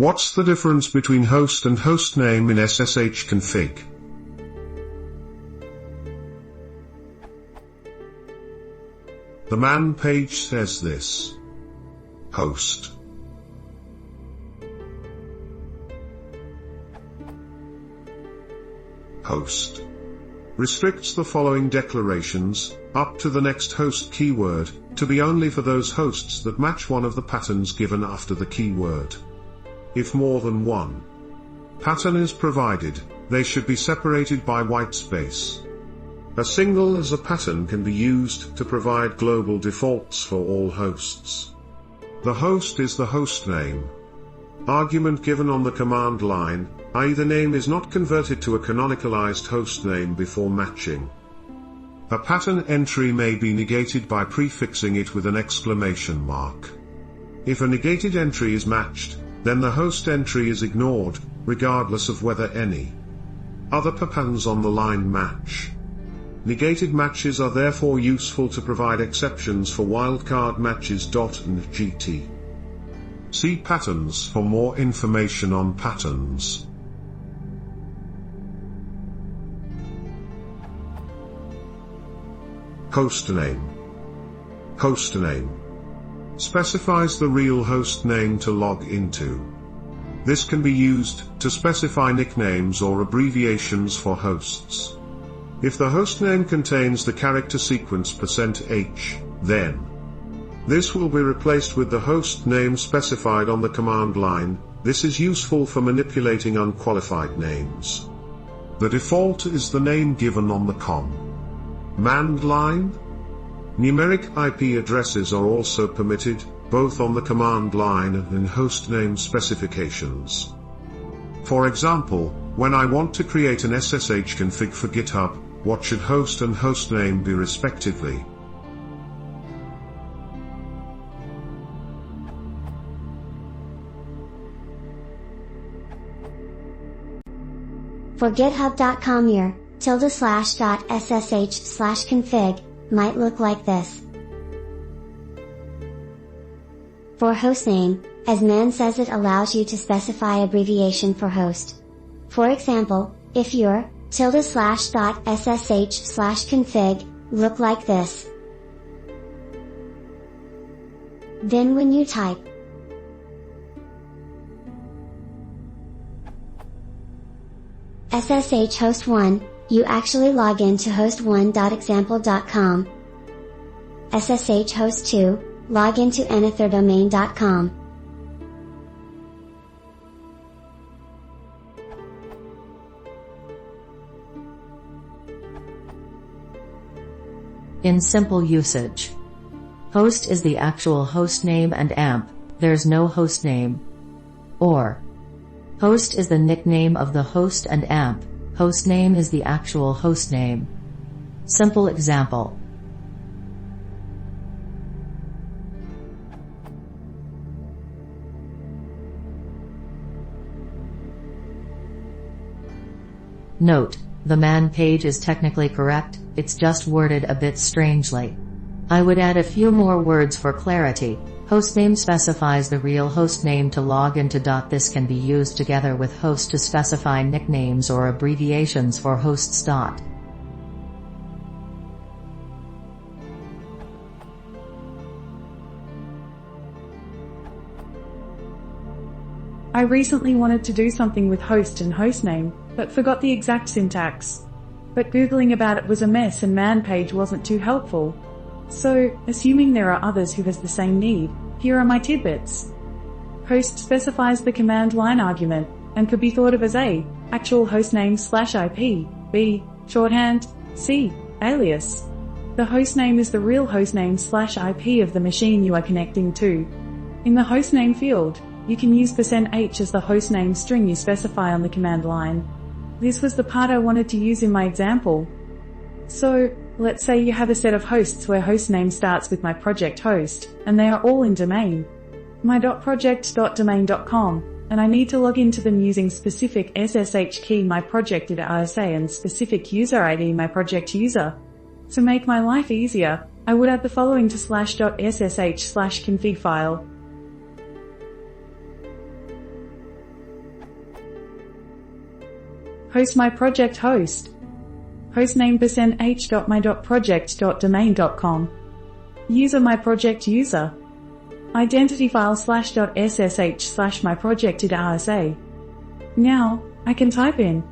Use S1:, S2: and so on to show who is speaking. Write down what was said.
S1: What's the difference between host and hostname in SSH Config? The man page says this. Host. Host. Restricts the following declarations, up to the next host keyword, to be only for those hosts that match one of the patterns given after the keyword. If more than one pattern is provided, they should be separated by white space. A single as a pattern can be used to provide global defaults for all hosts. The host is the hostname argument given on the command line, i.e. the name is not converted to a canonicalized hostname before matching. A pattern entry may be negated by prefixing it with an exclamation mark. If a negated entry is matched, then the host entry is ignored, regardless of whether any other patterns on the line match. Negated matches are therefore useful to provide exceptions for wildcard matches. And GT. See patterns for more information on patterns. Hostname. Hostname specifies the real host name to log into. This can be used to specify nicknames or abbreviations for hosts. If the hostname contains the character sequence %H, then this will be replaced with the host name specified on the command line. This is useful for manipulating unqualified names. The default is the name given on the command line. Numeric IP addresses are also permitted, both on the command line and in hostname specifications. For example, when I want to create an SSH config for GitHub, what should host and hostname be respectively?
S2: For github.com your ~/.ssh/config might look like this. For hostname, as man says, it allows you to specify abbreviation for host. For example, if your ~/.ssh/config look like this, then when you type SSH host 1, you actually log in to host1.example.com. SSH host 2, log into anotherdomain.com.
S3: In simple usage, host is the actual host name and AMP, there's no host name. Or, host is the nickname of the host and AMP, host name is the actual host name. Simple example. Note, the man page is technically correct, it's just worded a bit strangely. I would add a few more words for clarity. Hostname specifies the real host name to log into. This can be used together with host to specify nicknames or abbreviations for hosts.
S4: I recently wanted to do something with host and hostname, but forgot the exact syntax. But Googling about it was a mess and man page wasn't too helpful. So, assuming there are others who has the same need, here are my tidbits. Host specifies the command line argument, and could be thought of as A, actual hostname /IP, B, shorthand, C, alias. The hostname is the real hostname /IP of the machine you are connecting to. In the hostname field, you can use %H as the hostname string you specify on the command line. This was the part I wanted to use in my example. So, let's say you have a set of hosts where hostname starts with my project host, and they are all in domain. My .project.domain.com, and I need to log into them using specific SSH key my project ISA and specific user ID my project user. To make my life easier, I would add the following to /.ssh/config file. Host my project host. Hostname %h.my.project.domain.com. User my project user. Identity file /.ssh/my project id RSA. Now, I can type in